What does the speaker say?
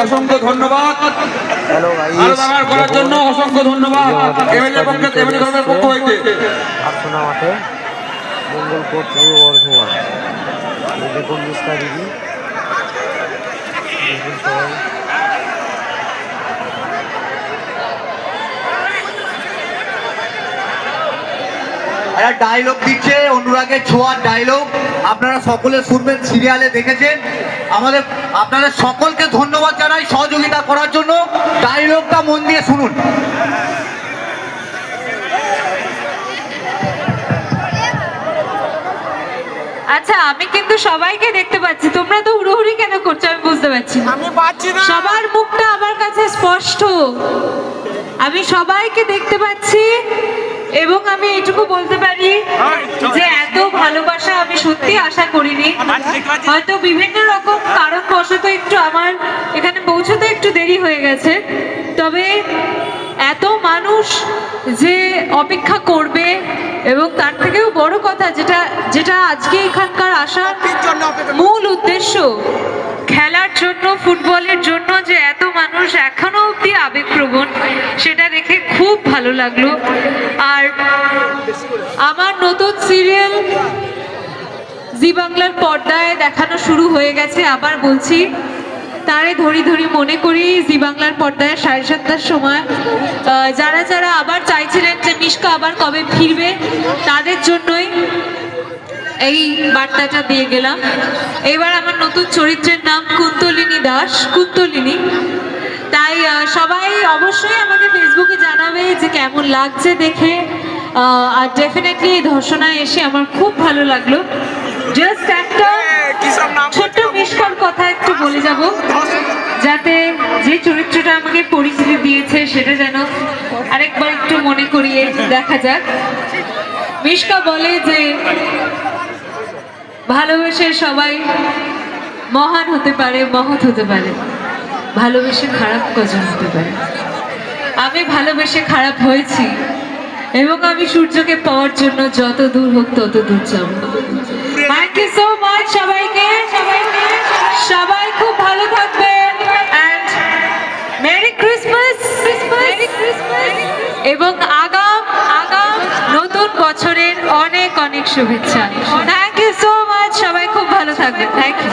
অসংখ্য ধন্যবাদ। আরো দাঁড়ার করার জন্য অসংখ্য ধন্যবাদ এমএলএ পক্ষ হইতে। আর্চনা মাঠে মঙ্গলপুর পূর্ব বর্ধমান। দেখুন মিস্টার দিদি সবাই একটা ডায়লগ দিচ্ছে, অনুরাগের ছোঁয়ার ডায়লগ। আপনারা সকলে শুনবেন, সিরিয়ালে দেখেছেন। আপনাদের সকলকে ধন্যবাদ জানাই সহযোগিতা করার জন্য। ডায়লগটা মন দিয়ে শুনুন। আচ্ছা, আমি কিন্তু সবাইকে দেখতে পাচ্ছি, তোমরা তো হুড়োহুড়ি কেন করছো আমি বুঝতে পারছি না। সবার মুখটা আমার কাছে স্পষ্ট, আমি সবাইকে দেখতে পাচ্ছি এবং আমি এটুকু বলতে পারি যে এত ভালোবাসা আমি সত্যি আশা করিনি। হয়তো বিভিন্ন রকম কারণবশত একটু আমার এখানে পৌঁছতে একটু দেরি হয়ে গেছে, তবে এত মানুষ যে অপেক্ষা করবে এবং তার থেকেও বড় কথা যেটা আজকে এখানকার আসার মূল উদ্দেশ্য, খেলার জন্য, ফুটবলের জন্য যে এত মানুষ এখনো অব্দি আবেগপ্রবণ, সেটা দেখে খুব ভালো লাগলো। আর আমার নতুন সিরিয়াল জি বাংলার পর্দায় দেখানো শুরু হয়ে গেছে। আবার বলছি, তারে ধরি ধরি মনে করি জি বাংলার পর্দায় 7:30টার সময় যারা যারা আবার চাইছিলেন যে মিশকা আবার কবে ফিরবে, তাদের জন্যই এই বার্তাটা দিয়ে গেলাম। এবার আমার নতুন চরিত্রের নাম কুন্তলিনী দাস, কুন্তলিনী। তাই সবাই অবশ্যই আমাকে ফেসবুকে জানাবে যে কেমন লাগছে দেখে। আর ডেফিনেটলি এই ধর্ষণায় এসে আমার খুব ভালো লাগলো। জাস্ট একটা ছোট্ট মিশকার কথা একটু বলে যাব, যাতে যে চরিত্রটা আমাকে পরিচিতি দিয়েছে সেটা যেন আরেকবার একটু মনে করিয়ে দেখা যাক। মিশকা বলে যে ভালোবেসে সবাই মহান হতে পারে, মহৎ হতে পারে, ভালোবেসে খারাপ কজন হতে পারে। আমি ভালোবেসে খারাপ হয়েছি এবং আমি সূর্যকে পাওয়ার জন্য যত দূর হোক তত দূর যাব। থ্যাংক ইউ সো মাচ সবাইকে। সবাই খুব ভালো থাকবেন এন্ড মেরি ক্রিসমাস এবং আগাম নতুন বছরের অনেক অনেক শুভেচ্ছা। থ্যাংক ইউ সো মাচ, সবাই খুব ভালো থাকবেন। Thank you.